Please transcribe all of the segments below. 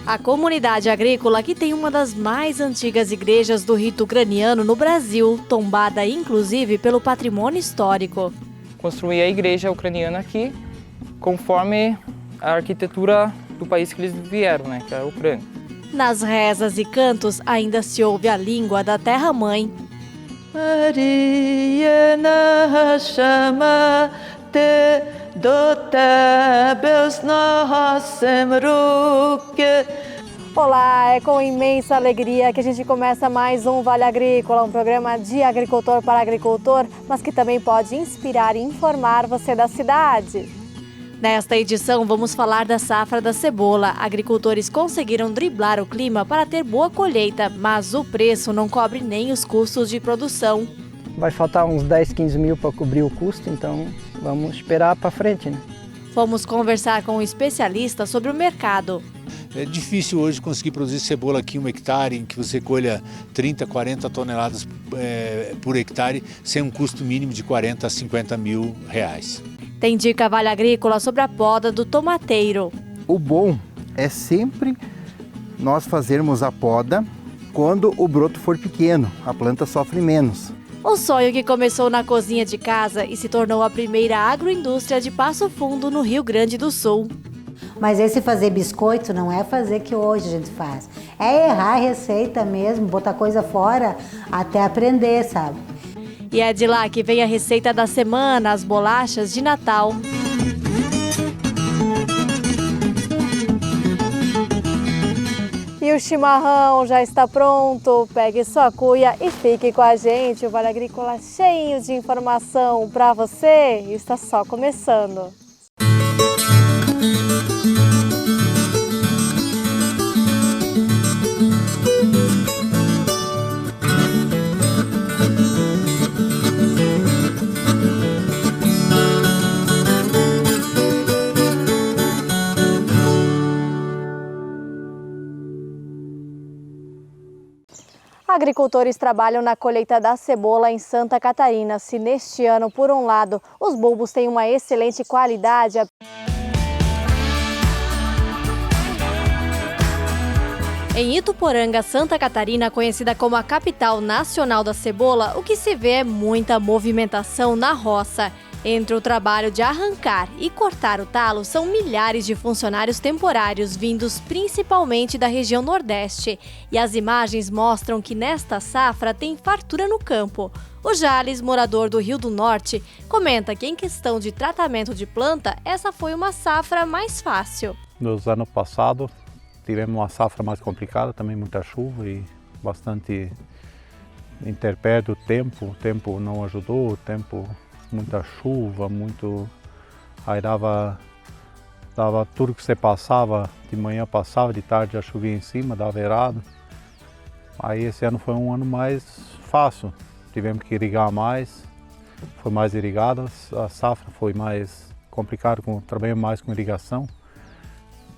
A comunidade agrícola, que tem uma das mais antigas igrejas do rito ucraniano no Brasil, tombada inclusive pelo patrimônio histórico. Construir a igreja ucraniana aqui, conforme a arquitetura do país que eles vieram, né, que é a Ucrânia. Nas rezas e cantos ainda se ouve a língua da terra-mãe. Olá, é com imensa alegria que a gente começa mais um Vale Agrícola, um programa de agricultor para agricultor, mas que também pode inspirar e informar você da cidade. Nesta edição vamos falar da safra da cebola. Agricultores conseguiram driblar o clima para ter boa colheita, mas o preço não cobre nem os custos de produção. Vai faltar uns 10, 15 mil para cobrir o custo, então vamos esperar para frente, né? Fomos conversar com um especialista sobre o mercado. É difícil hoje conseguir produzir cebola aqui em 1 hectare, em que você colha 30, 40 toneladas por hectare, sem um custo mínimo de 40 a 50 mil reais. Tem dica Vale Agrícola sobre a poda do tomateiro. O bom é sempre nós fazermos a poda quando o broto for pequeno, a planta sofre menos. O sonho que começou na cozinha de casa e se tornou a primeira agroindústria de Passo Fundo, no Rio Grande do Sul. Mas esse fazer biscoito não é fazer que hoje a gente faz. É errar a receita mesmo, botar coisa fora até aprender, sabe? E é de lá que vem a receita da semana, as bolachas de Natal. E o chimarrão já está pronto. Pegue sua cuia e fique com a gente. O Vale Agrícola cheio de informação para você está só começando. Agricultores trabalham na colheita da cebola em Santa Catarina. Se neste ano, por um lado, os bulbos têm uma excelente qualidade, em Ituporanga, Santa Catarina, conhecida como a capital nacional da cebola, o que se vê é muita movimentação na roça. Entre o trabalho de arrancar e cortar o talo, são milhares de funcionários temporários vindos principalmente da região Nordeste. E as imagens mostram que nesta safra tem fartura no campo. O Jales, morador do Rio do Norte, comenta que em questão de tratamento de planta, essa foi uma safra mais fácil. Nos anos passados tivemos uma safra mais complicada, também muita chuva e bastante intempérie do tempo. O tempo não ajudou, muita chuva, aí dava tudo que você passava, de manhã passava, de tarde já chovia em cima, dava errado. Aí esse ano foi um ano mais fácil, tivemos que irrigar mais, foi mais irrigado, a safra foi mais complicada, trabalhamos mais com irrigação,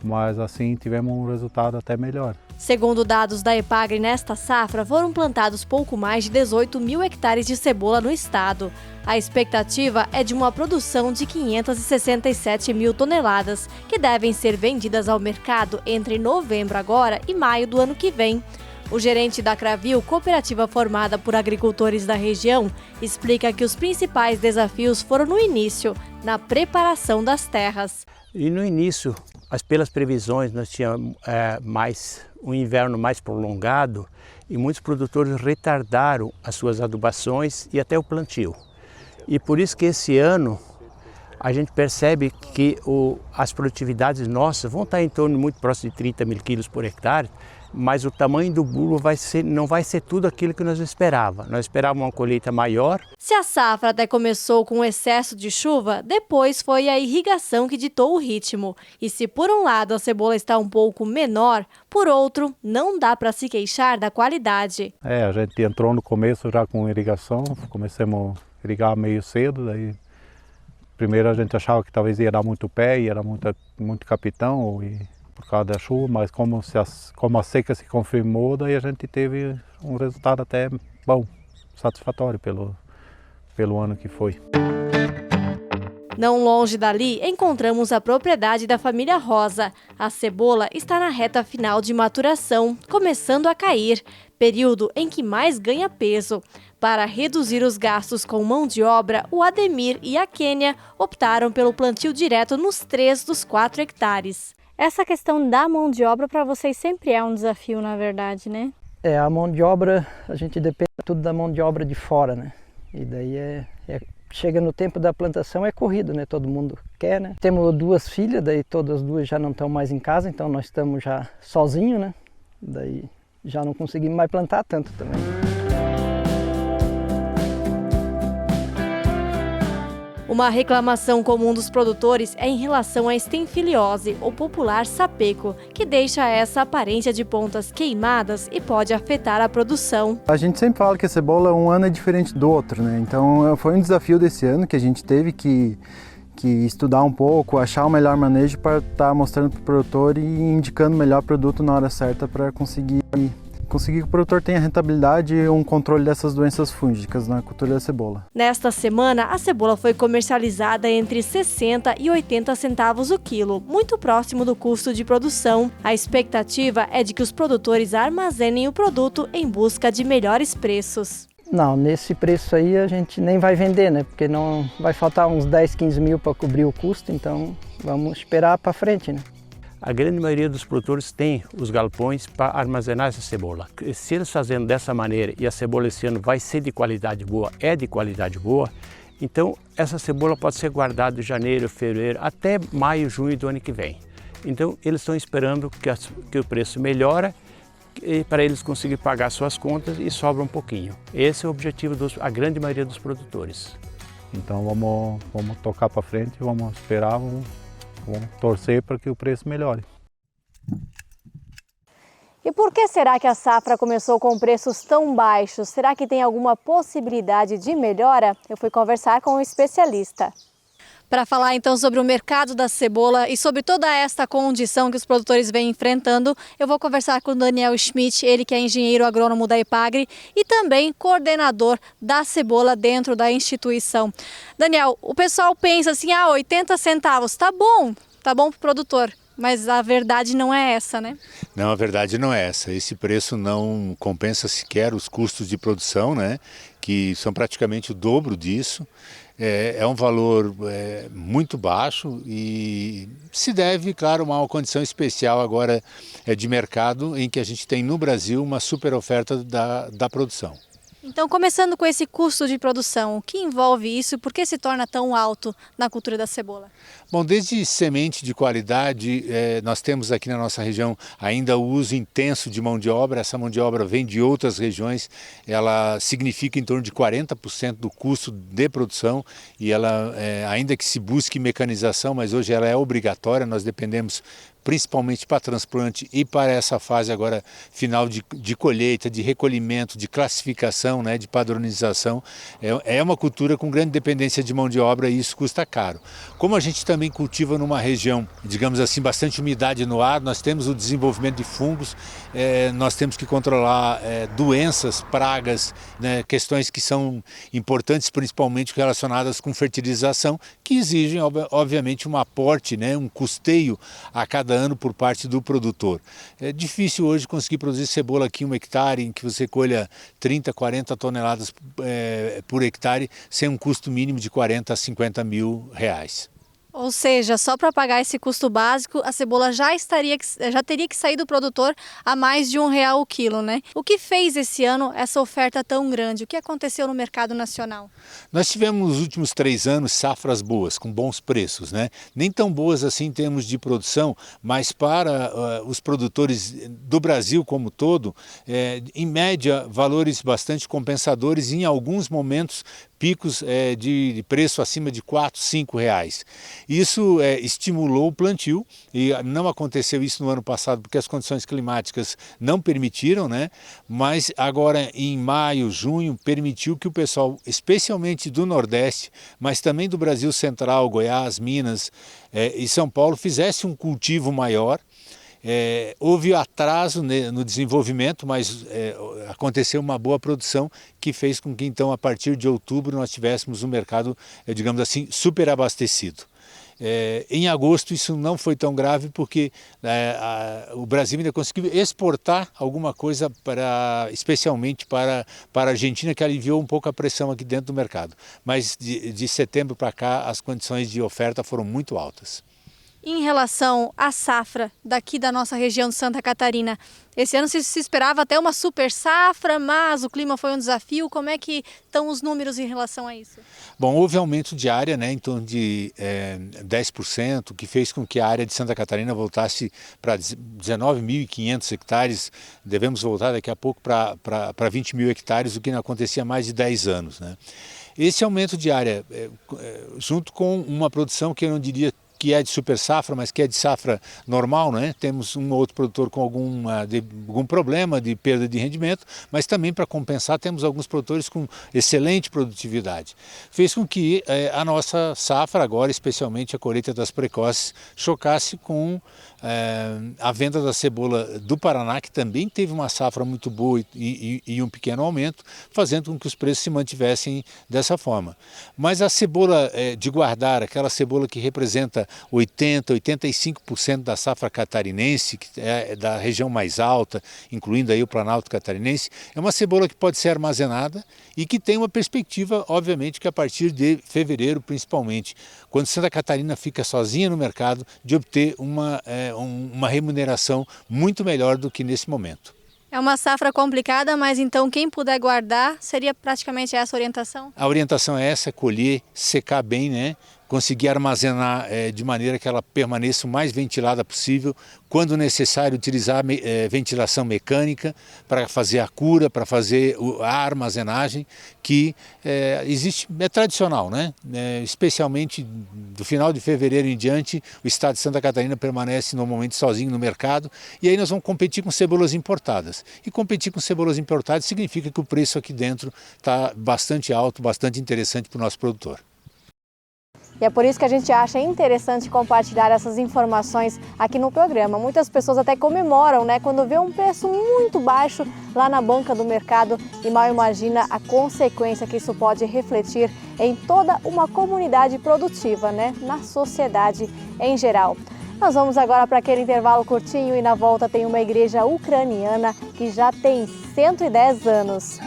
mas assim tivemos um resultado até melhor. Segundo dados da Epagre, nesta safra foram plantados pouco mais de 18 mil hectares de cebola no estado. A expectativa é de uma produção de 567 mil toneladas, que devem ser vendidas ao mercado entre novembro agora e maio do ano que vem. O gerente da Cravil, cooperativa formada por agricultores da região, explica que os principais desafios foram no início, na preparação das terras. E no início, pelas previsões, nós tínhamos um inverno mais prolongado e muitos produtores retardaram as suas adubações e até o plantio. E por isso que esse ano a gente percebe que as produtividades nossas vão estar em torno muito próximo de 30 mil quilos por hectare, mas o tamanho do bulbo não vai ser tudo aquilo que nós esperávamos. Nós esperávamos uma colheita maior. Se a safra até começou com excesso de chuva, depois foi a irrigação que ditou o ritmo. E se por um lado a cebola está um pouco menor, por outro, não dá para se queixar da qualidade. A gente entrou no começo já com irrigação, começamos a irrigar meio cedo, daí primeiro a gente achava que talvez ia dar muito pé, ia dar muito capitão, por causa da chuva, mas como a seca se confirmou, daí a gente teve um resultado até bom, satisfatório pelo ano que foi. Não longe dali, encontramos a propriedade da família Rosa. A cebola está na reta final de maturação, começando a cair, período em que mais ganha peso. Para reduzir os gastos com mão de obra, o Ademir e a Kênia optaram pelo plantio direto nos 3 dos 4 hectares. Essa questão da mão de obra para vocês sempre é um desafio, na verdade, né? A mão de obra, a gente depende tudo da mão de obra de fora, né? E daí chega no tempo da plantação, é corrido, né? Todo mundo quer, né? Temos 2 filhas, daí todas as 2 já não estão mais em casa, então nós estamos já sozinhos, né? Daí já não conseguimos mais plantar tanto também. Uma reclamação comum dos produtores é em relação à estenfiliose, ou popular sapeco, que deixa essa aparência de pontas queimadas e pode afetar a produção. A gente sempre fala que a cebola um ano é diferente do outro, né? Então foi um desafio desse ano que a gente teve que estudar um pouco, achar o melhor manejo para estar mostrando para o produtor e indicando o melhor produto na hora certa para conseguir que o produtor tenha rentabilidade e um controle dessas doenças fúngicas na cultura da cebola. Nesta semana, a cebola foi comercializada entre 60 e 80 centavos o quilo, muito próximo do custo de produção. A expectativa é de que os produtores armazenem o produto em busca de melhores preços. Não, nesse preço aí a gente nem vai vender, né? Porque não vai faltar uns 10, 15 mil para cobrir o custo, então vamos esperar para frente, né? A grande maioria dos produtores tem os galpões para armazenar essa cebola. Se eles fazendo dessa maneira e a cebola esse ano vai ser de qualidade boa, então essa cebola pode ser guardada de janeiro, fevereiro, até maio, junho do ano que vem. Então eles estão esperando que o preço melhore para eles conseguirem pagar suas contas e sobra um pouquinho. Esse é o objetivo da grande maioria dos produtores. Então vamos tocar para frente, vamos esperar, vamos torcer para que o preço melhore. E por que será que a safra começou com preços tão baixos? Será que tem alguma possibilidade de melhora? Eu fui conversar com um especialista. Para falar então sobre o mercado da cebola e sobre toda esta condição que os produtores vêm enfrentando, eu vou conversar com o Daniel Schmidt, ele que é engenheiro agrônomo da Epagre e também coordenador da cebola dentro da instituição. Daniel, o pessoal pensa assim, 80 centavos, tá bom para o produtor. Mas a verdade não é essa, né? Não, a verdade não é essa. Esse preço não compensa sequer os custos de produção, né? Que são praticamente o dobro disso. É um valor muito baixo e se deve, claro, a uma condição especial agora de mercado em que a gente tem no Brasil uma super oferta da produção. Então, começando com esse custo de produção, o que envolve isso e por que se torna tão alto na cultura da cebola? Bom, desde semente de qualidade, nós temos aqui na nossa região ainda o uso intenso de mão de obra. Essa mão de obra vem de outras regiões, ela significa em torno de 40% do custo de produção e ela, ainda que se busque mecanização, mas hoje ela é obrigatória, nós dependemos principalmente para transplante e para essa fase agora final de colheita, de recolhimento, de classificação, né, de padronização. É uma cultura com grande dependência de mão de obra e isso custa caro. Como a gente também cultiva numa região, digamos assim, bastante umidade no ar, nós temos o desenvolvimento de fungos, nós temos que controlar doenças, pragas, né, questões que são importantes principalmente relacionadas com fertilização, que exigem obviamente um aporte, né, um custeio a cada ano por parte do produtor. É difícil hoje conseguir produzir cebola aqui em 1 hectare, em que você colha 30, 40 toneladas por hectare, sem um custo mínimo de 40 a 50 mil reais. Ou seja, só para pagar esse custo básico, a cebola já teria que sair do produtor a mais de R$1 o quilo, né? O que fez esse ano essa oferta tão grande? O que aconteceu no mercado nacional? Nós tivemos nos últimos 3 anos safras boas, com bons preços, né? Nem tão boas assim em termos de produção, mas para os produtores do Brasil como todo, em média, valores bastante compensadores e em alguns momentos picos de preço acima de R$4, R$5. Isso estimulou o plantio e não aconteceu isso no ano passado porque as condições climáticas não permitiram, né? Mas agora em maio, junho, permitiu que o pessoal, especialmente do Nordeste, mas também do Brasil Central, Goiás, Minas e São Paulo, fizesse um cultivo maior. Houve atraso no desenvolvimento, mas aconteceu uma boa produção que fez com que então a partir de outubro nós tivéssemos um mercado, digamos assim, superabastecido. Em agosto isso não foi tão grave porque o Brasil ainda conseguiu exportar alguma coisa especialmente para a Argentina, que aliviou um pouco a pressão aqui dentro do mercado. Mas de setembro para cá as condições de oferta foram muito altas. Em relação à safra daqui da nossa região de Santa Catarina, esse ano se esperava até uma super safra, mas o clima foi um desafio. Como é que estão os números em relação a isso? Bom, houve aumento de área, né, em torno de 10%, que fez com que a área de Santa Catarina voltasse para 19.500 hectares. Devemos voltar daqui a pouco para 20 mil hectares, o que não acontecia há mais de 10 anos. Né? Esse aumento de área, junto com uma produção que eu não diria que é de super safra, mas que é de safra normal, né? Temos um ou outro produtor com algum problema de perda de rendimento, mas também para compensar temos alguns produtores com excelente produtividade. Fez com que a nossa safra agora, especialmente a colheita das precoces, chocasse com a venda da cebola do Paraná, que também teve uma safra muito boa e um pequeno aumento, fazendo com que os preços se mantivessem dessa forma. Mas a cebola de guardar, aquela cebola que representa 85% da safra catarinense, que é da região mais alta, incluindo aí o Planalto Catarinense, é uma cebola que pode ser armazenada e que tem uma perspectiva, obviamente, que a partir de fevereiro, principalmente, quando Santa Catarina fica sozinha no mercado, de obter uma remuneração muito melhor do que nesse momento. É uma safra complicada, mas então quem puder guardar, seria praticamente essa a orientação? A orientação é essa, colher, secar bem, né? Conseguir armazenar de maneira que ela permaneça o mais ventilada possível, quando necessário utilizar ventilação mecânica para fazer a cura, para fazer a armazenagem, que é tradicional, né? Especialmente do final de fevereiro em diante, o estado de Santa Catarina permanece normalmente sozinho no mercado, e aí nós vamos competir com cebolas importadas. E competir com cebolas importadas significa que o preço aqui dentro está bastante alto, bastante interessante para o nosso produtor. E é por isso que a gente acha interessante compartilhar essas informações aqui no programa. Muitas pessoas até comemoram, né, quando vê um preço muito baixo lá na banca do mercado e mal imagina a consequência que isso pode refletir em toda uma comunidade produtiva, né, na sociedade em geral. Nós vamos agora para aquele intervalo curtinho e na volta tem uma igreja ucraniana que já tem 110 anos.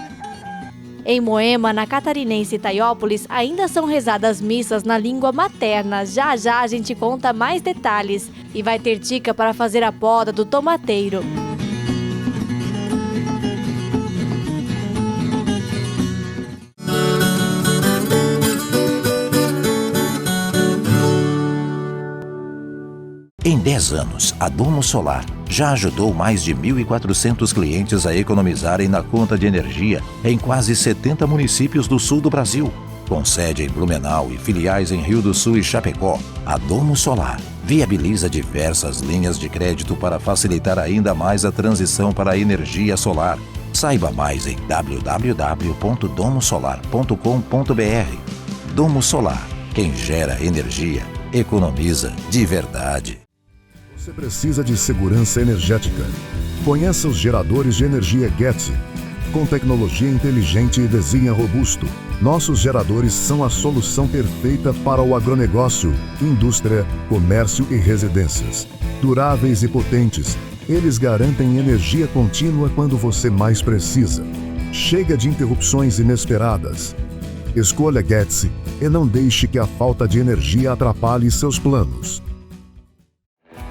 Em Moema, na catarinense Itaiópolis, ainda são rezadas missas na língua materna. Já já a gente conta mais detalhes e vai ter dica para fazer a poda do tomateiro. Em 10 anos, a Domo Solar já ajudou mais de 1.400 clientes a economizarem na conta de energia em quase 70 municípios do sul do Brasil. Com sede em Blumenau e filiais em Rio do Sul e Chapecó, a Domo Solar viabiliza diversas linhas de crédito para facilitar ainda mais a transição para a energia solar. Saiba mais em www.domosolar.com.br. Domo Solar. Quem gera energia, economiza de verdade. Você precisa de segurança energética. Conheça os geradores de energia Getty. Com tecnologia inteligente e desenho robusto, nossos geradores são a solução perfeita para o agronegócio, indústria, comércio e residências. Duráveis e potentes, eles garantem energia contínua quando você mais precisa. Chega de interrupções inesperadas. Escolha Getty e não deixe que a falta de energia atrapalhe seus planos.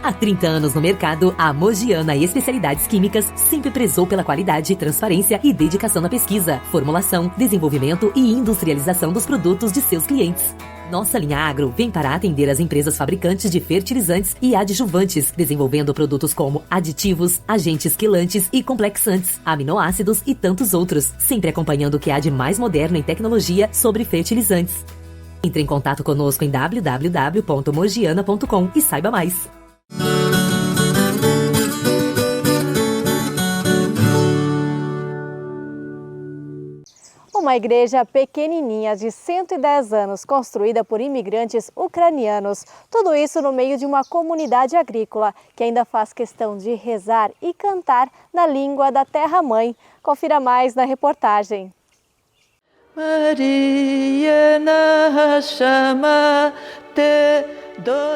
Há 30 anos no mercado, a Mogiana Especialidades Químicas sempre prezou pela qualidade, transparência e dedicação na pesquisa, formulação, desenvolvimento e industrialização dos produtos de seus clientes. Nossa linha Agro vem para atender as empresas fabricantes de fertilizantes e adjuvantes, desenvolvendo produtos como aditivos, agentes quelantes e complexantes, aminoácidos e tantos outros, sempre acompanhando o que há de mais moderno em tecnologia sobre fertilizantes. Entre em contato conosco em www.mogiana.com e saiba mais. O Uma igreja pequenininha de 110 anos, construída por imigrantes ucranianos. Tudo isso no meio de uma comunidade agrícola, que ainda faz questão de rezar e cantar na língua da terra-mãe. Confira mais na reportagem.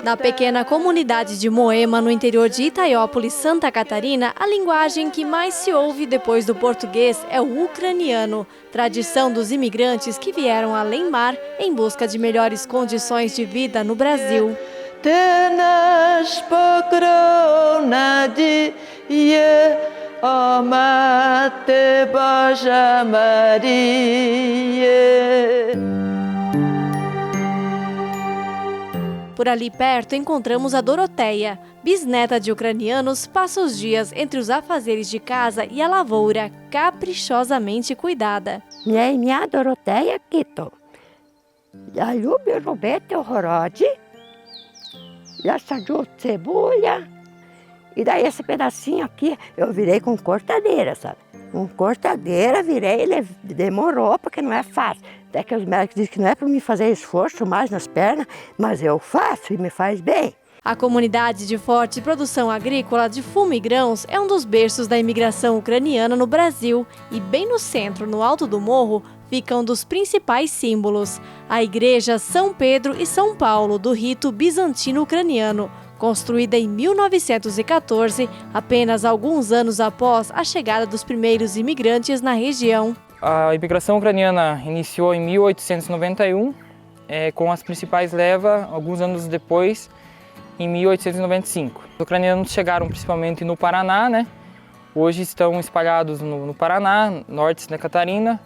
Na pequena comunidade de Moema, no interior de Itaiópolis, Santa Catarina, a linguagem que mais se ouve depois do português é o ucraniano, tradição dos imigrantes que vieram além-mar em busca de melhores condições de vida no Brasil. Por ali perto encontramos a Doroteia, bisneta de ucranianos, passa os dias entre os afazeres de casa e a lavoura, caprichosamente cuidada. Minha Doroteia Kito. Я люблю робити в городі. Já sadiou cebola. E daí esse pedacinho aqui eu virei com cortadeira, sabe? Com cortadeira virei, ele demorou porque não é fácil. Até que os médicos dizem que não é para me fazer esforço mais nas pernas, mas eu faço e me faz bem. A comunidade de forte produção agrícola de Fumo e Grãos é um dos berços da imigração ucraniana no Brasil. E bem no centro, no alto do morro, fica um dos principais símbolos, a Igreja São Pedro e São Paulo, do rito bizantino ucraniano, construída em 1914, apenas alguns anos após a chegada dos primeiros imigrantes na região. A imigração ucraniana iniciou em 1891, com as principais levas, alguns anos depois, em 1895. Os ucranianos chegaram principalmente no Paraná, né? Hoje estão espalhados no Paraná, norte de Santa Catarina,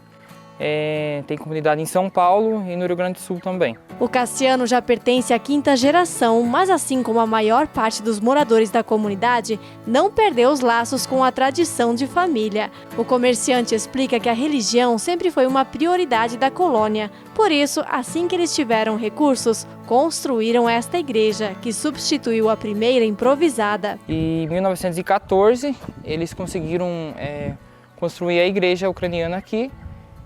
tem comunidade em São Paulo e no Rio Grande do Sul também. O Cassiano já pertence à quinta geração, mas assim como a maior parte dos moradores da comunidade, não perdeu os laços com a tradição de família. O comerciante explica que a religião sempre foi uma prioridade da colônia. Por isso, assim que eles tiveram recursos, construíram esta igreja, que substituiu a primeira improvisada. E em 1914, eles conseguiram construir a igreja ucraniana aqui,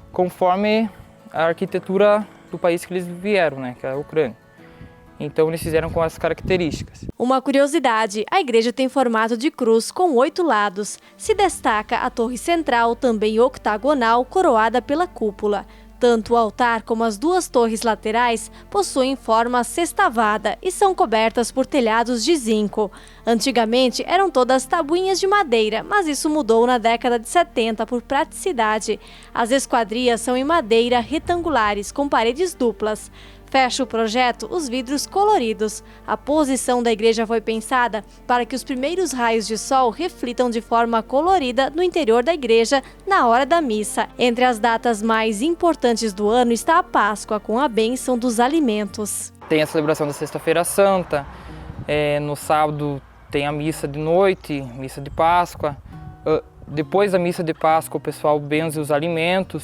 conforme a arquitetura do país que eles vieram, né, que é a Ucrânia. Então eles fizeram com as características. Uma curiosidade, a igreja tem formato de cruz com 8 lados. Se destaca a torre central, também octagonal, coroada pela cúpula. Tanto o altar como as duas torres laterais possuem forma sextavada e são cobertas por telhados de zinco. Antigamente eram todas tabuinhas de madeira, mas isso mudou na década de 70 por praticidade. As esquadrias são em madeira retangulares, com paredes duplas. Fecha o projeto os vidros coloridos. A posição da igreja foi pensada para que os primeiros raios de sol reflitam de forma colorida no interior da igreja na hora da missa. Entre as datas mais importantes do ano está a Páscoa, com a bênção dos alimentos. Tem a celebração da Sexta-feira Santa, no sábado tem a missa de noite, missa de Páscoa. Depois da missa de Páscoa o pessoal benze os alimentos,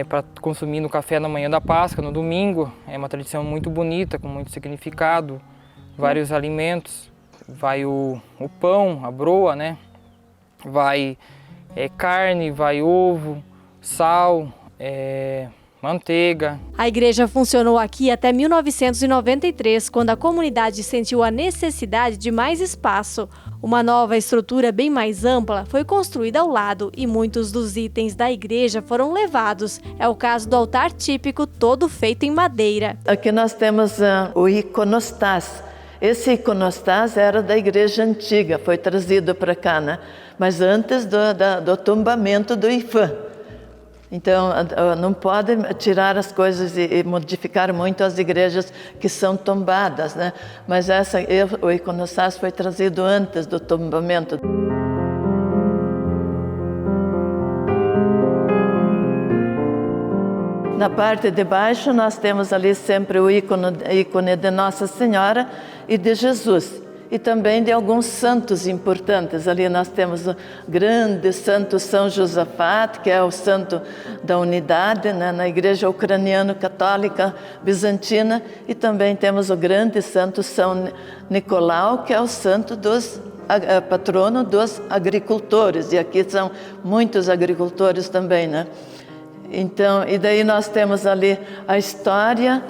para consumir no café da manhã da Páscoa, no domingo. É uma tradição muito bonita, com muito significado, vários alimentos. Vai o pão, a broa, né? Vai carne, vai ovo, sal, manteiga. A igreja funcionou aqui até 1993, quando a comunidade sentiu a necessidade de mais espaço. Uma nova estrutura bem mais ampla foi construída ao lado e muitos dos itens da igreja foram levados. É o caso do altar típico, todo feito em madeira. Aqui nós temos o iconostas. Esse iconostas era da igreja antiga, foi trazido para cá, né? Mas antes do tombamento do IFAM. Então, não pode tirar as coisas e modificar muito as igrejas que são tombadas, né? Mas o iconostas foi trazido antes do tombamento. Na parte de baixo, nós temos ali sempre o ícone de Nossa Senhora e de Jesus. E também de alguns santos importantes. Ali nós temos o grande santo São Josafat, que é o santo da unidade, né, na igreja ucraniano-católica bizantina. E também temos o grande santo São Nicolau, que é o santo patrono dos agricultores. E aqui são muitos agricultores também, né? Então, e daí nós temos ali a história,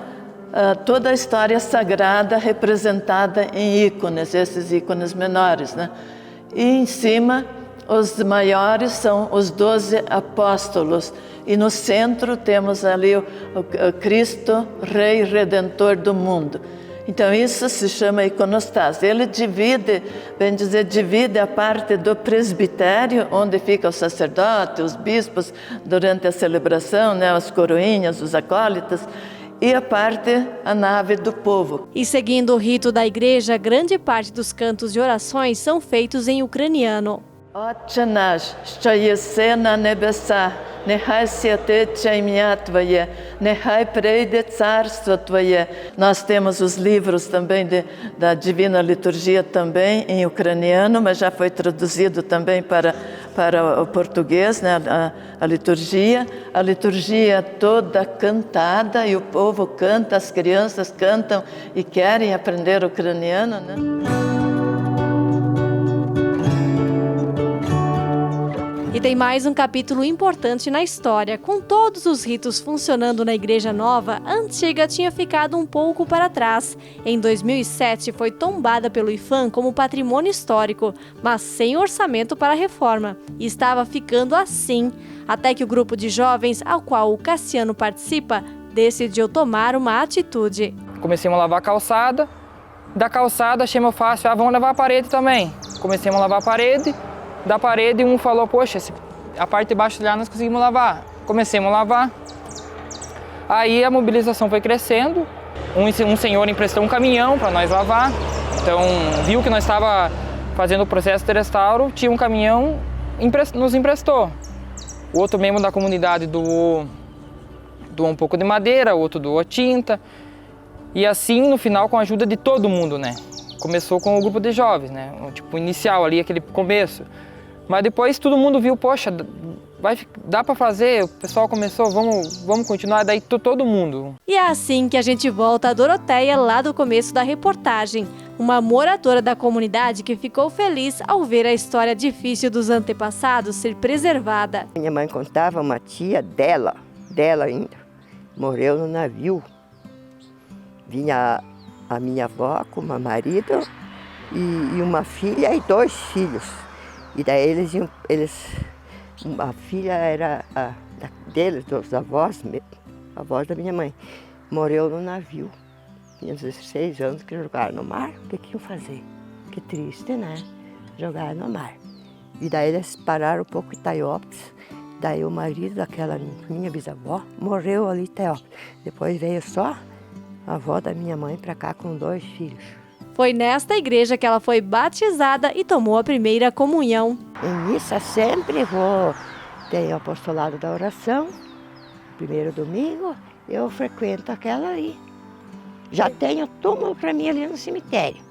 toda a história sagrada representada em ícones, esses ícones menores, né? E em cima, os maiores são os 12 apóstolos. E no centro temos ali o Cristo, Rei Redentor do mundo. Então isso se chama iconostase. Ele divide, bem dizer, divide a parte do presbitério, onde fica o sacerdote, os bispos, durante a celebração, né, as coroinhas, os acólitas, e a nave do povo. E seguindo o rito da igreja, grande parte dos cantos de orações são feitos em ucraniano. Отче наш, що єси на небесах, нехай святиться ім'я Твоє, нехай прийде царство Твоє. Nós temos os livros também da Divina Liturgia também em ucraniano, mas já foi traduzido também para o português, né? A liturgia toda cantada, e o povo canta, as crianças cantam e querem aprender ucraniano, né? E tem mais um capítulo importante na história. Com todos os ritos funcionando na Igreja Nova, a antiga tinha ficado um pouco para trás. Em 2007, foi tombada pelo IPHAN como patrimônio histórico, mas sem orçamento para a reforma. E estava ficando assim, até que o grupo de jovens, ao qual o Cassiano participa, decidiu tomar uma atitude. Comecei a lavar a calçada. Da calçada, achei meu fácil, vamos lavar a parede também. Comecei a lavar a parede. Da parede, um falou, poxa, a parte de baixo lá nós conseguimos lavar. Comecemos a lavar. Aí a mobilização foi crescendo. Um senhor emprestou um caminhão para nós lavar. Então, viu que nós estava fazendo o processo de restauro, tinha um caminhão, nos emprestou. O outro membro da comunidade doou um pouco de madeira, o outro doou tinta. E assim, no final, com a ajuda de todo mundo, né? Começou com o grupo de jovens, né? Tipo, inicial ali, aquele começo. Mas depois todo mundo viu, poxa, dá para fazer, o pessoal começou, vamos continuar, daí todo mundo. E é assim que a gente volta a Doroteia, lá do começo da reportagem. Uma moradora da comunidade que ficou feliz ao ver a história difícil dos antepassados ser preservada. Minha mãe contava, uma tia dela ainda, morreu no navio. Vinha a minha avó com o meu marido e uma filha e 2 filhos. E daí a filha era deles, dos avós da minha mãe, morreu no navio. Tinha 16 anos que jogaram no mar. O que iam fazer? Que triste, né? Jogaram no mar. E daí eles pararam um pouco em Itaiópolis. Daí o marido daquela minha bisavó morreu ali em Itaiópolis. Depois veio só a avó da minha mãe para cá com 2 filhos. Foi nesta igreja que ela foi batizada e tomou a primeira comunhão. Em missa sempre tem o apostolado da oração, primeiro domingo, eu frequento aquela ali. Já tenho túmulo para mim ali no cemitério,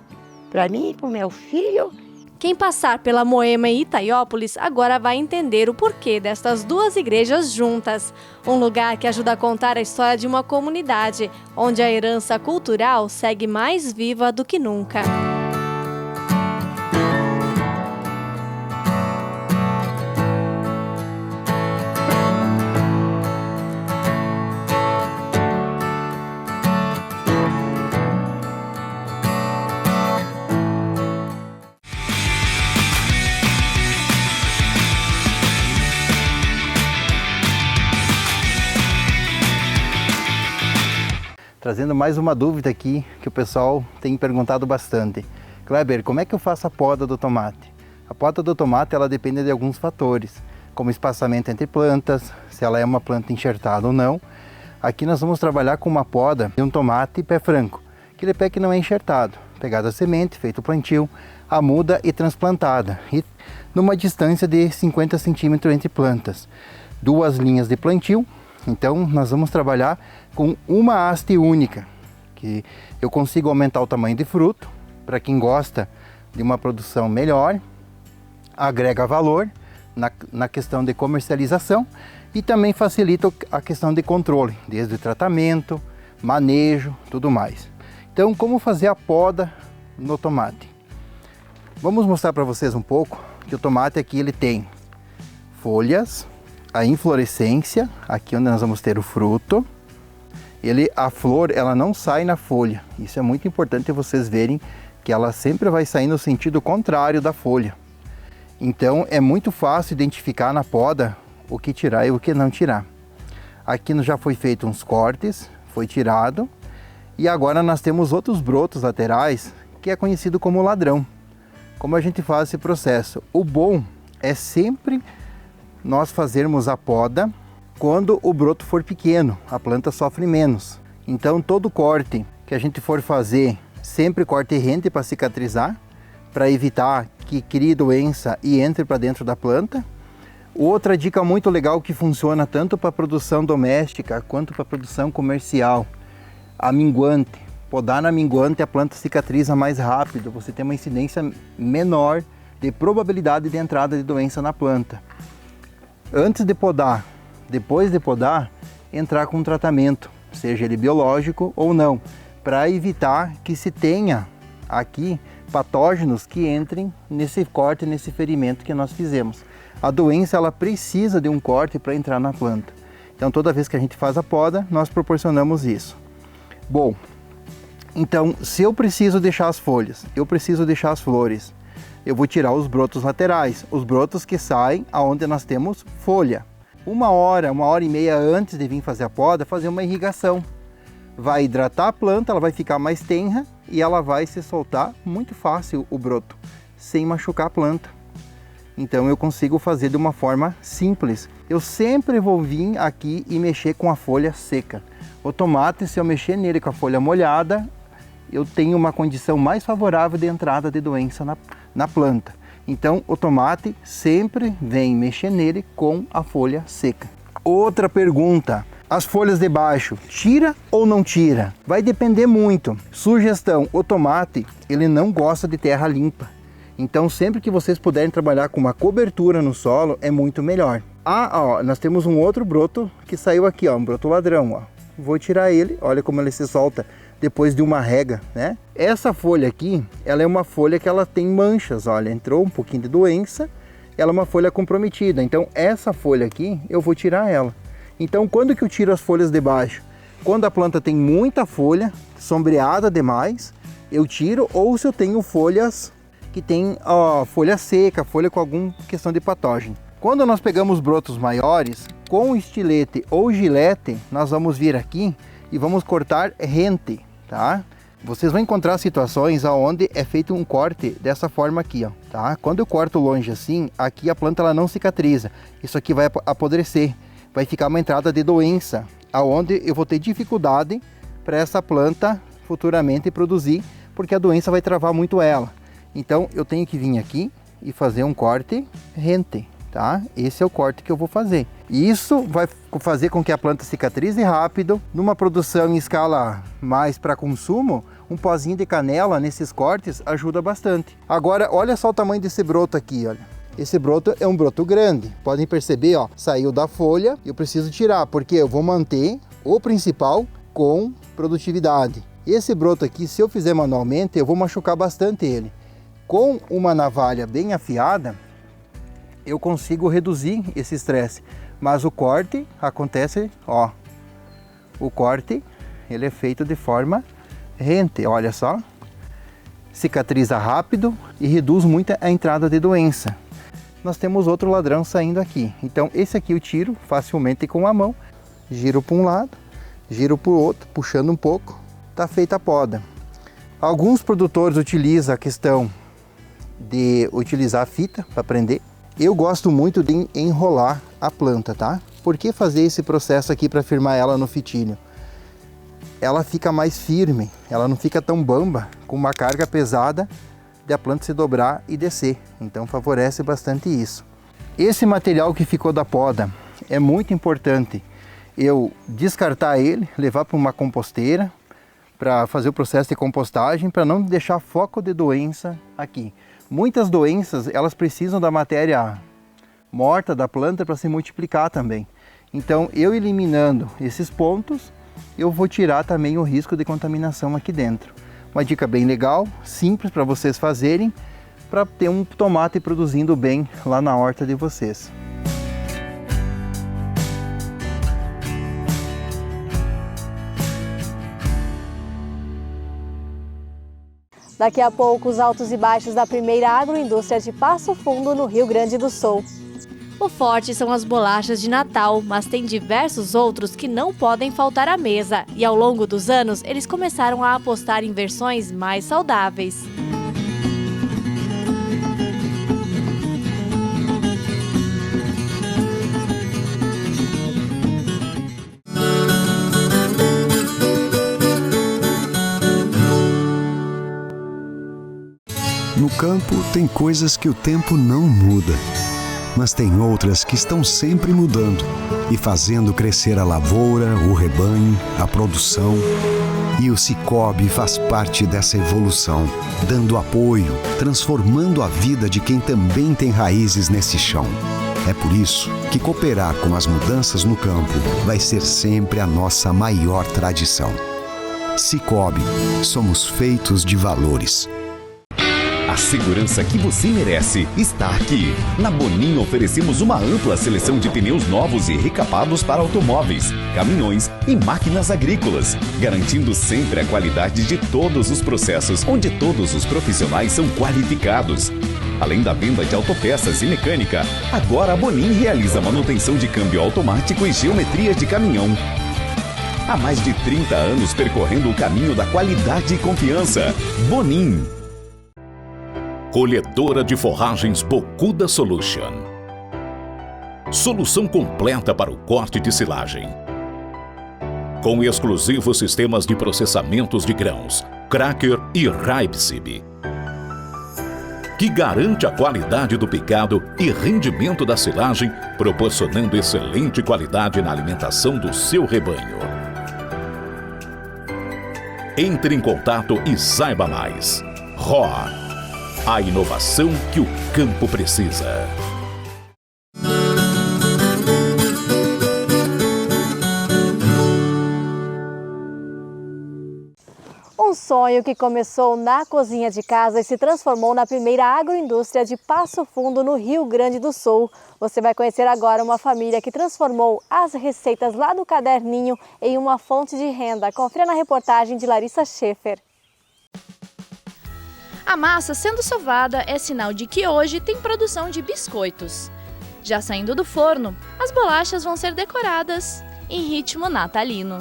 para mim e para o meu filho. Quem passar pela Moema em Itaiópolis agora vai entender o porquê destas 2 igrejas juntas. Um lugar que ajuda a contar a história de uma comunidade, onde a herança cultural segue mais viva do que nunca. Trazendo mais uma dúvida aqui que o pessoal tem perguntado bastante. Kleber, como é que eu faço a poda do tomate? A poda do tomate ela depende de alguns fatores, como espaçamento entre plantas, se ela é uma planta enxertada ou não. Aqui nós vamos trabalhar com uma poda de um tomate pé franco, aquele pé que não é enxertado, pegada a semente, feito o plantio, a muda e transplantada, e numa distância de 50 centímetros entre plantas. 2 linhas de plantio. Então nós vamos trabalhar com uma haste única, que eu consigo aumentar o tamanho de fruto, para quem gosta de uma produção melhor, agrega valor na questão de comercialização e também facilita a questão de controle, desde o tratamento, manejo, tudo mais. Então, como fazer a poda no tomate? Vamos mostrar para vocês um pouco que o tomate aqui ele tem folhas, a inflorescência, aqui onde nós vamos ter o fruto. A flor, ela não sai na folha. Isso é muito importante vocês verem que ela sempre vai sair no sentido contrário da folha. Então é muito fácil identificar na poda o que tirar e o que não tirar. Aqui já foi feito uns cortes, foi tirado. E agora nós temos outros brotos laterais, que é conhecido como ladrão. Como a gente faz esse processo? O bom é sempre nós fazermos a poda quando o broto for pequeno, a planta sofre menos. Então todo corte que a gente for fazer, sempre corte rente para cicatrizar, para evitar que crie doença e entre para dentro da planta. Outra dica muito legal que funciona tanto para produção doméstica quanto para produção comercial, a minguante. Podar na minguante, a planta cicatriza mais rápido, você tem uma incidência menor de probabilidade de entrada de doença na planta. Antes de podar, depois de podar, entrar com um tratamento, seja ele biológico ou não, para evitar que se tenha aqui patógenos que entrem nesse corte, nesse ferimento que nós fizemos. A doença, ela precisa de um corte para entrar na planta. Então toda vez que a gente faz a poda, nós proporcionamos isso. Bom, então se eu preciso deixar as folhas, eu preciso deixar as flores, eu vou tirar os brotos laterais, os brotos que saem aonde nós temos folha. Uma hora e meia antes de vir fazer a poda, fazer uma irrigação. Vai hidratar a planta, ela vai ficar mais tenra e ela vai se soltar muito fácil o broto, sem machucar a planta. Então eu consigo fazer de uma forma simples. Eu sempre vou vir aqui e mexer com a folha seca. O tomate, se eu mexer nele com a folha molhada, eu tenho uma condição mais favorável de entrada de doença na planta. Então o tomate sempre vem mexer nele com a folha seca. Outra pergunta, as folhas de baixo, tira ou não tira? Vai depender muito. Sugestão, o tomate, ele não gosta de terra limpa. Então sempre que vocês puderem trabalhar com uma cobertura no solo, é muito melhor. Nós temos um outro broto que saiu aqui, ó, um broto ladrão, ó. Vou tirar ele, olha como ele se solta depois de uma rega, né? Essa folha aqui, ela é uma folha que ela tem manchas, olha, entrou um pouquinho de doença, ela é uma folha comprometida. Então essa folha aqui, eu vou tirar ela. Então quando que eu tiro as folhas de baixo? Quando a planta tem muita folha, sombreada demais, eu tiro, ou se eu tenho folhas que tem folha seca, folha com alguma questão de patógeno. Quando nós pegamos brotos maiores, com estilete ou gilete, nós vamos vir aqui e vamos cortar rente, tá? Vocês vão encontrar situações onde é feito um corte dessa forma aqui, ó, tá? Quando eu corto longe assim, aqui a planta ela não cicatriza. Isso aqui vai apodrecer, vai ficar uma entrada de doença, aonde eu vou ter dificuldade para essa planta futuramente produzir, porque a doença vai travar muito ela. Então eu tenho que vir aqui e fazer um corte rente, tá? Esse é o corte que eu vou fazer. Isso vai fazer com que a planta cicatrize rápido. Numa produção em escala mais para consumo, um pozinho de canela nesses cortes ajuda bastante. Agora, olha só o tamanho desse broto aqui, olha. Esse broto é um broto grande. Podem perceber, ó, saiu da folha, eu preciso tirar, porque eu vou manter o principal com produtividade. Esse broto aqui, se eu fizer manualmente, eu vou machucar bastante ele. Com uma navalha bem afiada, eu consigo reduzir esse estresse. Mas o corte acontece, ó, o corte, ele é feito de forma rente, olha só. Cicatriza rápido e reduz muito a entrada de doença. Nós temos outro ladrão saindo aqui. Então esse aqui eu tiro facilmente com a mão. Giro para um lado, giro para o outro, puxando um pouco. Tá feita a poda. Alguns produtores utilizam a questão de utilizar a fita para prender. Eu gosto muito de enrolar a planta, tá? Por que fazer esse processo aqui para firmar ela no fitilho? Ela fica mais firme, ela não fica tão bamba, com uma carga pesada de a planta se dobrar e descer. Então favorece bastante isso. Esse material que ficou da poda é muito importante eu descartar ele, levar para uma composteira para fazer o processo de compostagem, para não deixar foco de doença aqui. Muitas doenças, elas precisam da matéria morta da planta para se multiplicar também. Então, eu eliminando esses pontos, eu vou tirar também o risco de contaminação aqui dentro. Uma dica bem legal, simples para vocês fazerem, para ter um tomate produzindo bem lá na horta de vocês. Daqui a pouco, os altos e baixos da primeira agroindústria de Passo Fundo, no Rio Grande do Sul. O forte são as bolachas de Natal, mas tem diversos outros que não podem faltar à mesa. E ao longo dos anos, eles começaram a apostar em versões mais saudáveis. No campo, tem coisas que o tempo não muda, mas tem outras que estão sempre mudando e fazendo crescer a lavoura, o rebanho, a produção. E o Sicoob faz parte dessa evolução, dando apoio, transformando a vida de quem também tem raízes nesse chão. É por isso que cooperar com as mudanças no campo vai ser sempre a nossa maior tradição. Sicoob, somos feitos de valores. A segurança que você merece está aqui. Na Bonin oferecemos uma ampla seleção de pneus novos e recapados para automóveis, caminhões e máquinas agrícolas, garantindo sempre a qualidade de todos os processos, onde todos os profissionais são qualificados. Além da venda de autopeças e mecânica, agora a Bonin realiza manutenção de câmbio automático e geometria de caminhão. Há mais de 30 anos percorrendo o caminho da qualidade e confiança. Bonin. Colhedora de forragens Bocuda Solution. Solução completa para o corte de silagem. Com exclusivos sistemas de processamentos de grãos, Cracker e Raipsib, que garante a qualidade do picado e rendimento da silagem, proporcionando excelente qualidade na alimentação do seu rebanho. Entre em contato e saiba mais. Roar. A inovação que o campo precisa. Um sonho que começou na cozinha de casa e se transformou na primeira agroindústria de Passo Fundo, no Rio Grande do Sul. Você vai conhecer agora uma família que transformou as receitas lá do caderninho em uma fonte de renda. Confira na reportagem de Larissa Schaefer. A massa sendo sovada é sinal de que hoje tem produção de biscoitos. Já saindo do forno, as bolachas vão ser decoradas em ritmo natalino.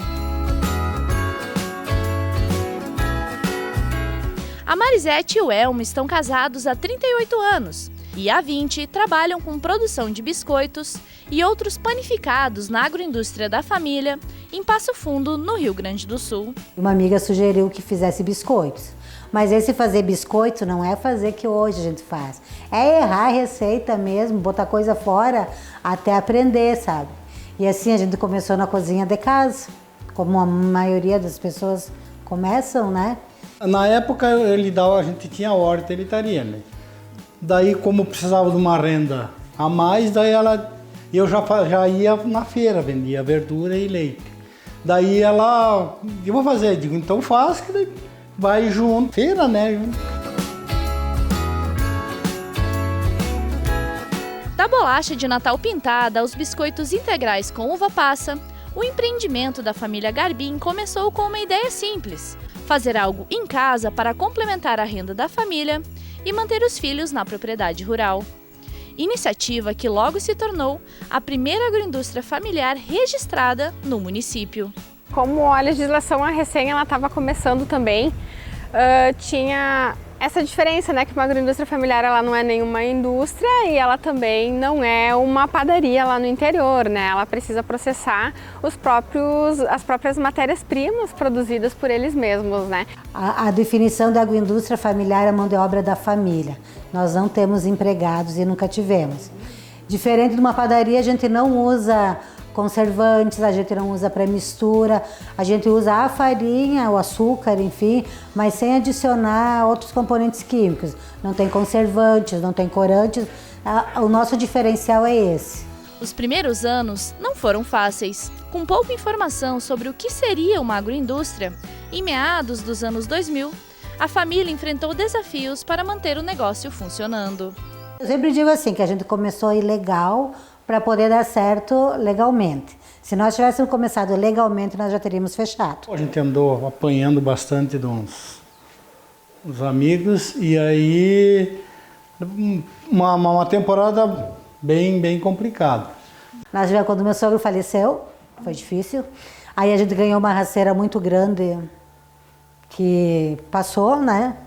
A Marisete e o Elmo estão casados há 38 anos e há 20 trabalham com produção de biscoitos e outros panificados na agroindústria da família em Passo Fundo, no Rio Grande do Sul. Uma amiga sugeriu que fizesse biscoitos. Mas esse fazer biscoito não é fazer que hoje a gente faz. É errar a receita mesmo, botar coisa fora até aprender, sabe? E assim a gente começou na cozinha de casa, como a maioria das pessoas começam, né? Na época a gente tinha horta, ele estaria, né? Daí como precisava de uma renda a mais, eu já ia na feira, vendia verdura e leite. Daí eu vou fazer, digo, então faz que daí vai junto, feira, né? Da bolacha de Natal pintada aos biscoitos integrais com uva passa, o empreendimento da família Garbim começou com uma ideia simples: fazer algo em casa para complementar a renda da família e manter os filhos na propriedade rural. Iniciativa que logo se tornou a primeira agroindústria familiar registrada no município. Como a legislação recém estava começando também, tinha essa diferença, né, que uma agroindústria familiar ela não é nenhuma indústria e ela também não é uma padaria lá no interior, né? Ela precisa processar as próprias matérias-primas produzidas por eles mesmos, né? A definição da agroindústria familiar é a mão de obra da família. Nós não temos empregados e nunca tivemos. Diferente de uma padaria, a gente não usa conservantes, a gente não usa pré-mistura, a gente usa a farinha, o açúcar, enfim, mas sem adicionar outros componentes químicos. Não tem conservantes, não tem corantes, o nosso diferencial é esse. Os primeiros anos não foram fáceis. Com pouca informação sobre o que seria uma agroindústria, em meados dos anos 2000, a família enfrentou desafios para manter o negócio funcionando. Eu sempre digo assim, que a gente começou ilegal para poder dar certo legalmente. Se nós tivéssemos começado legalmente, nós já teríamos fechado. A gente andou apanhando bastante de uns os amigos, e aí uma temporada bem complicada. Nós já quando meu sogro faleceu, foi difícil. Aí a gente ganhou uma raceira muito grande que passou, né?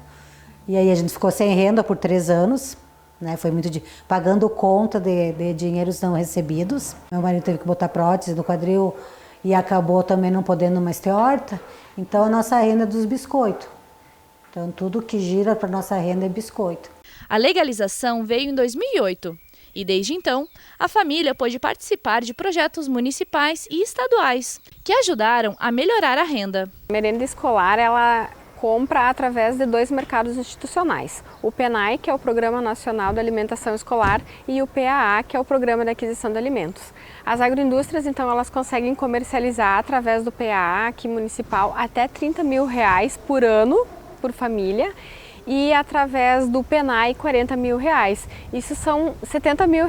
E aí a gente ficou sem renda por 3 anos, né? Foi muito pagando conta de dinheiros não recebidos. Meu marido teve que botar prótese no quadril e acabou também não podendo mais ter horta. Então a nossa renda é dos biscoitos. Então tudo que gira para nossa renda é biscoito. A legalização veio em 2008 e desde então a família pôde participar de projetos municipais e estaduais que ajudaram a melhorar a renda. A merenda escolar, ela compra através de 2 mercados institucionais. O PNAE, que é o Programa Nacional de Alimentação Escolar, e o PAA, que é o Programa de Aquisição de Alimentos. As agroindústrias, então, elas conseguem comercializar através do PAA, aqui municipal, até R$30 mil por ano, por família, e através do PNAE, R$40 mil. Isso são R$70 mil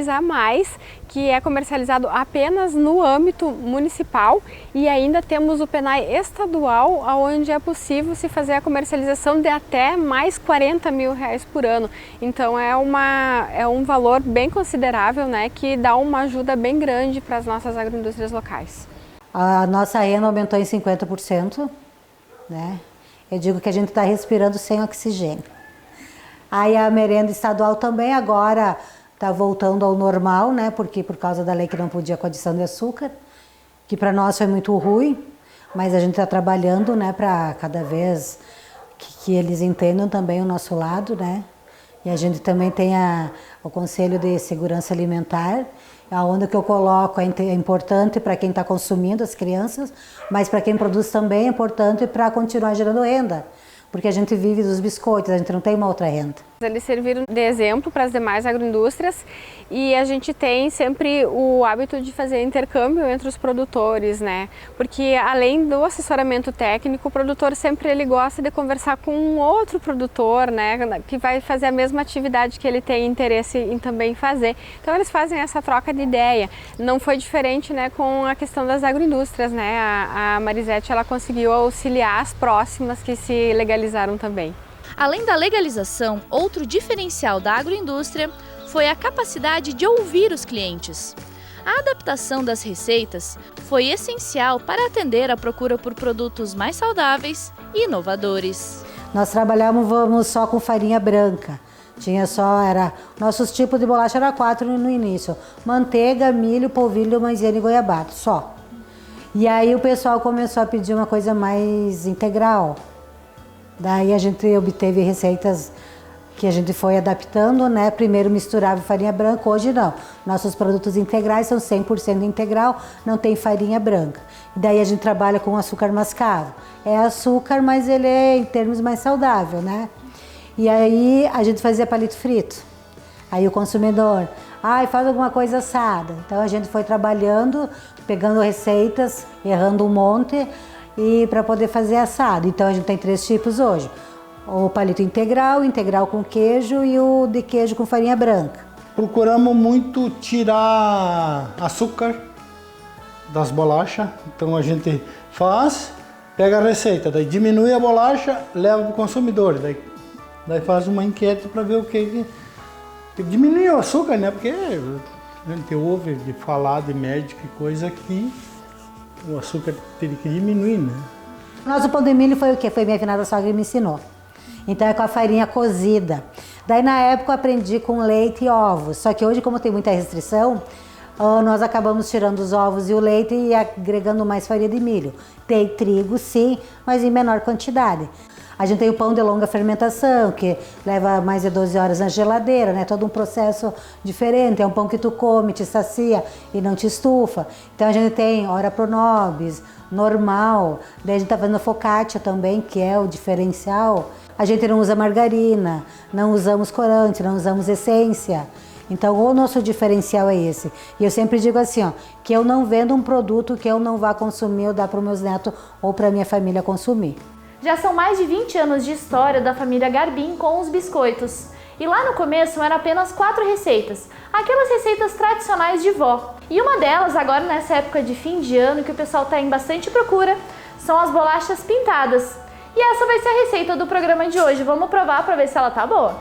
a mais, que é comercializado apenas no âmbito municipal, e ainda temos o PNAE estadual, onde é possível se fazer a comercialização de até mais R$40 mil por ano. Então é um valor bem considerável, né, que dá uma ajuda bem grande para as nossas agroindústrias locais. A nossa renda aumentou em 50%, né? Eu digo que a gente está respirando sem oxigênio. Aí a merenda estadual também agora está voltando ao normal, né? Porque por causa da lei que não podia com adição de açúcar, que para nós foi muito ruim, mas a gente está trabalhando, né, para cada vez que eles entendam também o nosso lado, né? E a gente também tem o Conselho de Segurança Alimentar, onde que eu coloco é importante para quem está consumindo, as crianças, mas para quem produz também é importante para continuar gerando renda, porque a gente vive dos biscoitos, a gente não tem uma outra renda. Eles serviram de exemplo para as demais agroindústrias e a gente tem sempre o hábito de fazer intercâmbio entre os produtores, né? Porque além do assessoramento técnico, o produtor sempre ele gosta de conversar com um outro produtor, né? Que vai fazer a mesma atividade que ele tem interesse em também fazer. Então eles fazem essa troca de ideia. Não foi diferente, né, com a questão das agroindústrias, né? A Marisete ela conseguiu auxiliar as próximas que se legalizaram também. Além da legalização, outro diferencial da agroindústria foi a capacidade de ouvir os clientes. A adaptação das receitas foi essencial para atender a procura por produtos mais saudáveis e inovadores. Nós trabalhávamos só com farinha branca. Nossos tipos de bolacha eram 4 no início: manteiga, milho, polvilho, maisena e goiabado, só. E aí o pessoal começou a pedir uma coisa mais integral. Daí a gente obteve receitas que a gente foi adaptando, né? Primeiro misturava farinha branca, hoje não. Nossos produtos integrais são 100% integral, não tem farinha branca. E daí a gente trabalha com açúcar mascavo. É açúcar, mas ele é em termos mais saudável, né? E aí a gente fazia palito frito. Aí o consumidor, faz alguma coisa assada. Então a gente foi trabalhando, pegando receitas, errando um monte, e para poder fazer assado. Então a gente tem 3 tipos hoje: o palito integral, integral com queijo e o de queijo com farinha branca. Procuramos muito tirar açúcar das bolachas, então a gente pega a receita, daí diminui a bolacha, leva para o consumidor, daí faz uma enquete para ver o que diminui o açúcar, né? Porque a gente ouve de falar de médico e coisa que o açúcar teria que diminuir, né? Nosso pão de milho foi o quê? Foi minha finada sogra que me ensinou. Então é com a farinha cozida. Daí na época eu aprendi com leite e ovos. Só que hoje, como tem muita restrição, nós acabamos tirando os ovos e o leite e agregando mais farinha de milho. Tem trigo sim, mas em menor quantidade. A gente tem o pão de longa fermentação, que leva mais de 12 horas na geladeira, né? Todo um processo diferente. É um pão que tu come, te sacia e não te estufa. Então a gente tem ora pro nobis, normal. Daí a gente tá fazendo focaccia também, que é o diferencial. A gente não usa margarina, não usamos corante, não usamos essência. Então o nosso diferencial é esse. E eu sempre digo assim, que eu não vendo um produto que eu não vá consumir ou dar para os meus netos ou para minha família consumir. Já são mais de 20 anos de história da família Garbim com os biscoitos. E lá no começo eram apenas 4 receitas, aquelas receitas tradicionais de vó. E uma delas, agora nessa época de fim de ano, que o pessoal está em bastante procura, são as bolachas pintadas. E essa vai ser a receita do programa de hoje. Vamos provar para ver se ela tá boa.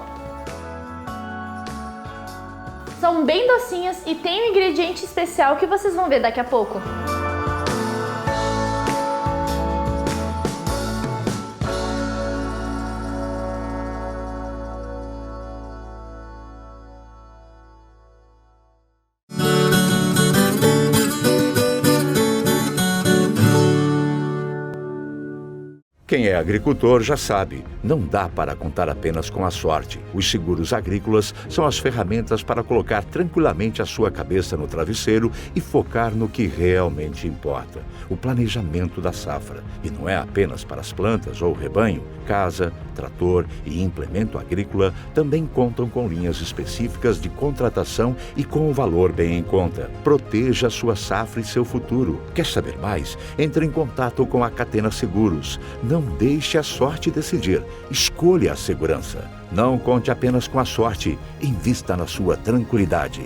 São bem docinhas e tem um ingrediente especial que vocês vão ver daqui a pouco. Quem é agricultor já sabe, não dá para contar apenas com a sorte. Os seguros agrícolas são as ferramentas para colocar tranquilamente a sua cabeça no travesseiro e focar no que realmente importa, o planejamento da safra. E não é apenas para as plantas ou rebanho. Casa, trator e implemento agrícola também contam com linhas específicas de contratação e com o valor bem em conta. Proteja a sua safra e seu futuro. Quer saber mais? Entre em contato com a Catena Seguros. Não deixe a sorte decidir. Escolha a segurança. Não conte apenas com a sorte. Invista na sua tranquilidade.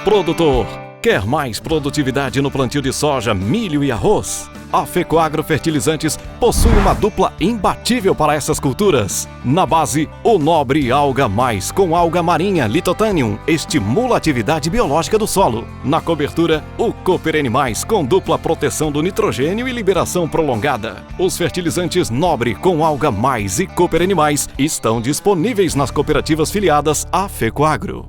Produtor, quer mais produtividade no plantio de soja, milho e arroz? A Fecoagro Fertilizantes possui uma dupla imbatível para essas culturas. Na base, o Nobre Alga Mais com alga marinha Lithotanium estimula a atividade biológica do solo. Na cobertura, o Cooper Animais com dupla proteção do nitrogênio e liberação prolongada. Os fertilizantes Nobre com alga mais e Cooper Animais estão disponíveis nas cooperativas filiadas à Fecoagro.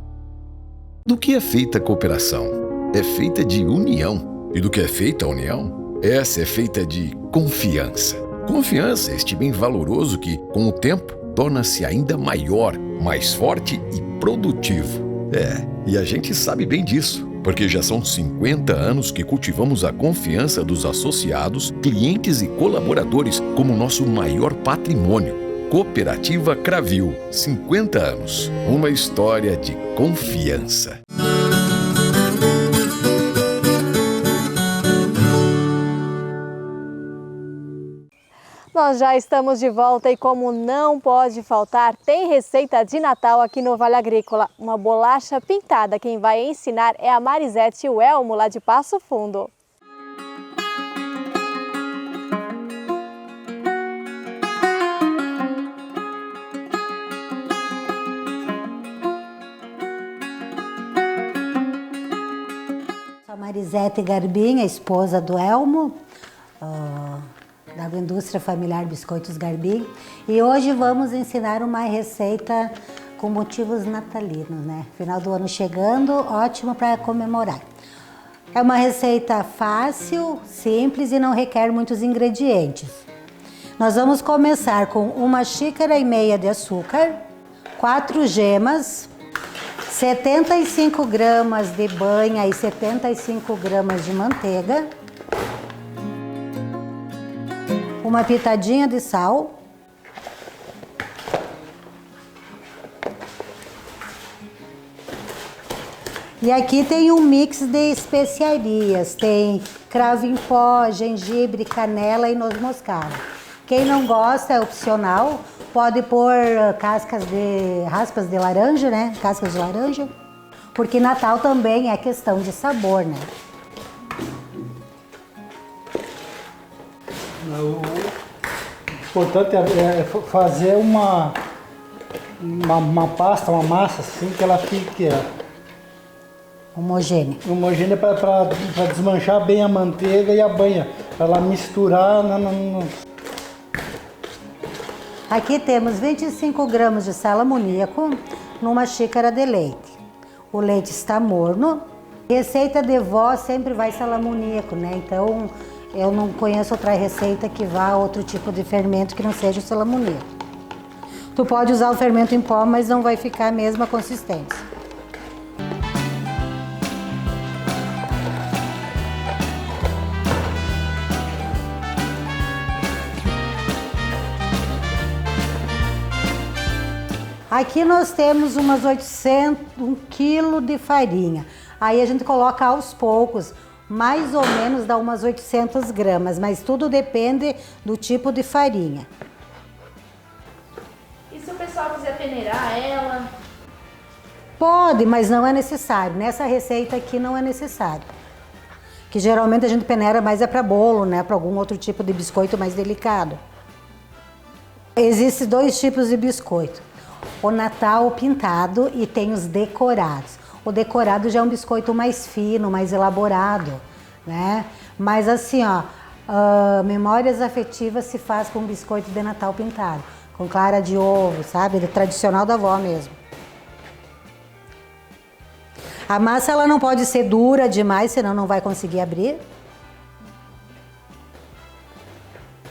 Do que é feita a cooperação? É feita de união. E do que é feita a união? Essa é feita de confiança. Confiança é este bem valoroso que, com o tempo, torna-se ainda maior, mais forte e produtivo. E a gente sabe bem disso, porque já são 50 anos que cultivamos a confiança dos associados, clientes e colaboradores como nosso maior patrimônio. Cooperativa Cravil, 50 anos. Uma história de confiança. Nós já estamos de volta e, como não pode faltar, tem receita de Natal aqui no Vale Agrícola. Uma bolacha pintada. Quem vai ensinar é a Marisete e o Elmo, lá de Passo Fundo. A Marisete Garbim, a esposa do Elmo, da Agroindústria Familiar Biscoitos Garbim, e hoje vamos ensinar uma receita com motivos natalinos, né? Final do ano chegando, ótimo para comemorar. É uma receita fácil, simples e não requer muitos ingredientes. Nós vamos começar com 1,5 xícaras de açúcar, 4 gemas, 75 gramas de banha e 75 gramas de manteiga, uma pitadinha de sal, e aqui tem um mix de especiarias, tem cravo em pó, gengibre, canela e noz moscada. Quem não gosta é opcional, pode pôr raspas de laranja, né? Cascas de laranja, porque Natal também é questão de sabor, né? O importante é fazer uma pasta, uma massa assim, que ela fique homogênea. Homogênea para desmanchar bem a manteiga e a banha, para ela misturar. Aqui temos 25 gramas de sal amoníaco numa xícara de leite. O leite está morno. Receita de vó sempre vai sal amoníaco, né? Então eu não conheço outra receita que vá a outro tipo de fermento que não seja o sal amoníaco. Tu pode usar o fermento em pó, mas não vai ficar a mesma consistência. Aqui nós temos umas 1 quilo de farinha. Aí a gente coloca aos poucos, mais ou menos dá umas 800 gramas, mas tudo depende do tipo de farinha. E se o pessoal quiser peneirar ela? Pode, mas não é necessário. Nessa receita aqui não é necessário. que geralmente a gente peneira mais para bolo, né, para algum outro tipo de biscoito mais delicado. Existem 2 tipos de biscoito. O Natal pintado e tem os decorados. O decorado já é um biscoito mais fino, mais elaborado, né? Mas assim, ó, memórias afetivas se faz com biscoito de Natal pintado, com clara de ovo, sabe? Ele é tradicional da avó mesmo. A massa ela não pode ser dura demais, senão não vai conseguir abrir.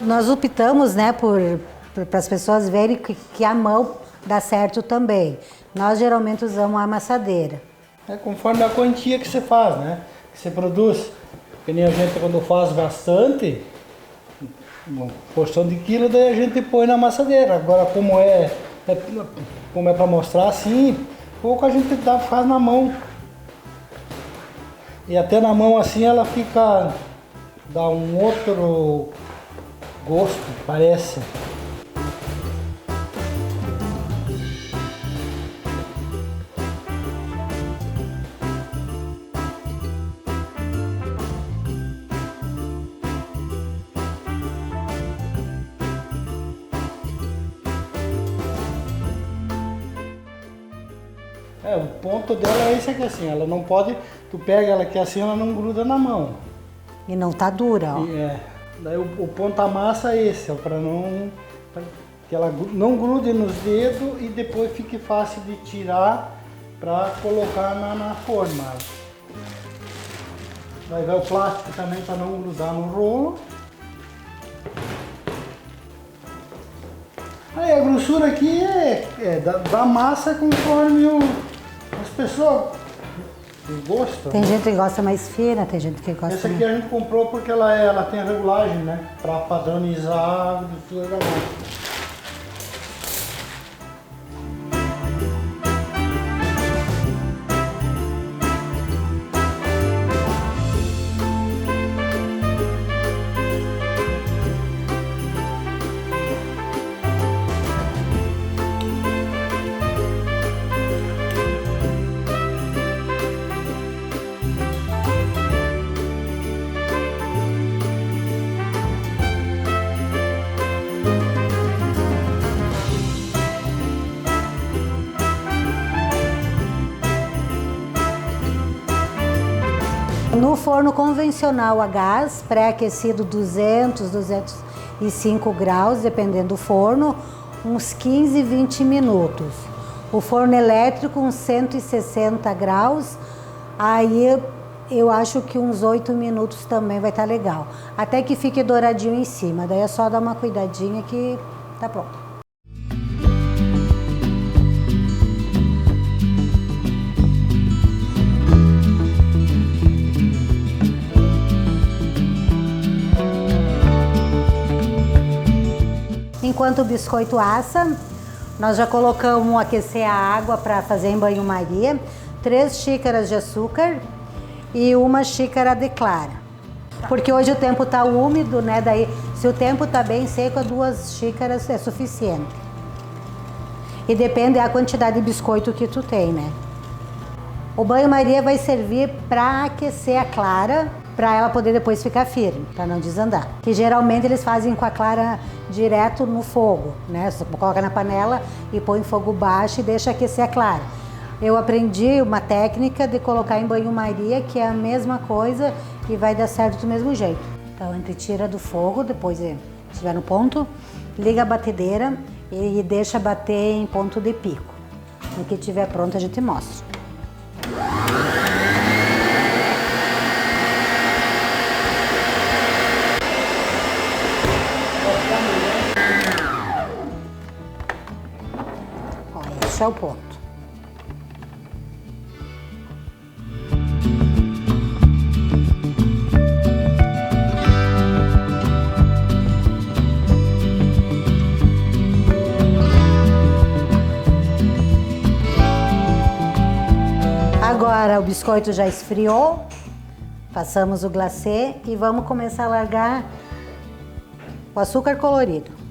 Nós optamos, né, para as pessoas verem que a mão dá certo também. Nós geralmente usamos a amassadeira. É conforme a quantia que você faz, né? Que você produz. Que nem a gente quando faz bastante, uma porção de quilo, daí a gente põe na amassadeira. Agora como é para mostrar assim, pouco a gente faz na mão. E até na mão assim ela fica, dá um outro gosto, parece. O ponto dela é esse aqui, assim, ela não pode, tu pega ela aqui assim, ela não gruda na mão. E não tá dura, ó. Daí o ponto da massa é esse, ó, pra que ela não grude nos dedos e depois fique fácil de tirar para colocar na forma. Daí vai o plástico também para não grudar no rolo. Aí a grossura aqui é da massa conforme as pessoas gostam. Tem gente que gosta mais fina, tem gente que gosta... Essa aqui a gente comprou porque ela tem a regulagem, né? Para padronizar a grossura da massa. No forno convencional a gás, pré-aquecido 200, 205 graus, dependendo do forno, uns 15, 20 minutos. O forno elétrico, uns 160 graus, aí eu acho que uns 8 minutos também vai estar legal. Até que fique douradinho em cima, daí é só dar uma cuidadinha que tá pronto. Enquanto o biscoito assa, nós já colocamos aquecer a água para fazer em banho-maria, 3 xícaras de açúcar e 1 xícara de clara. Porque hoje o tempo está úmido, né? Daí, se o tempo está bem seco, 2 xícaras é suficiente. E depende da quantidade de biscoito que tu tem, né? O banho-maria vai servir para aquecer a clara, para ela poder depois ficar firme, para não desandar. Que geralmente eles fazem com a clara direto no fogo, né? Você coloca na panela e põe em fogo baixo e deixa aquecer a clara. Eu aprendi uma técnica de colocar em banho-maria, que é a mesma coisa e vai dar certo do mesmo jeito. Então a gente tira do fogo, depois se estiver no ponto, liga a batedeira e deixa bater em ponto de pico. No que estiver pronto a gente mostra. Esse é o ponto. Agora o biscoito já esfriou, passamos o glacê e vamos começar a largar o açúcar colorido.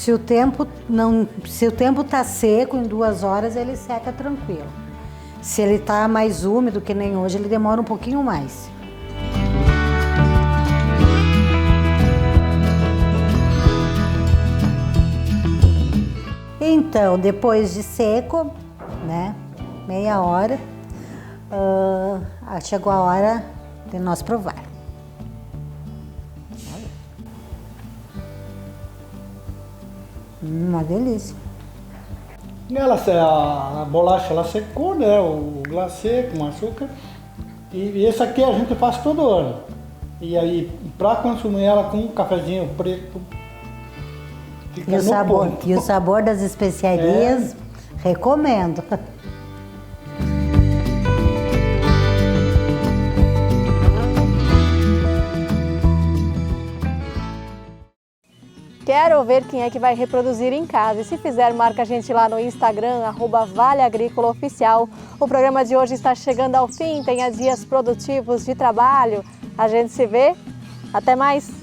Se o tempo tá seco, em 2 horas ele seca tranquilo. Se ele tá mais úmido, que nem hoje, ele demora um pouquinho mais. Então, depois de seco, né, meia hora, chegou a hora de nós provar. Uma delícia. A bolacha ela secou, né, o glacê com açúcar, e esse aqui a gente faz todo ano. E aí, para consumir ela com um cafezinho preto, fica e o sabor das especiarias, recomendo. Quero ver quem é que vai reproduzir em casa. E se fizer, marca a gente lá no Instagram, @ValeAgrícolaOficial. O programa de hoje está chegando ao fim. Tenha dias produtivos de trabalho. A gente se vê. Até mais!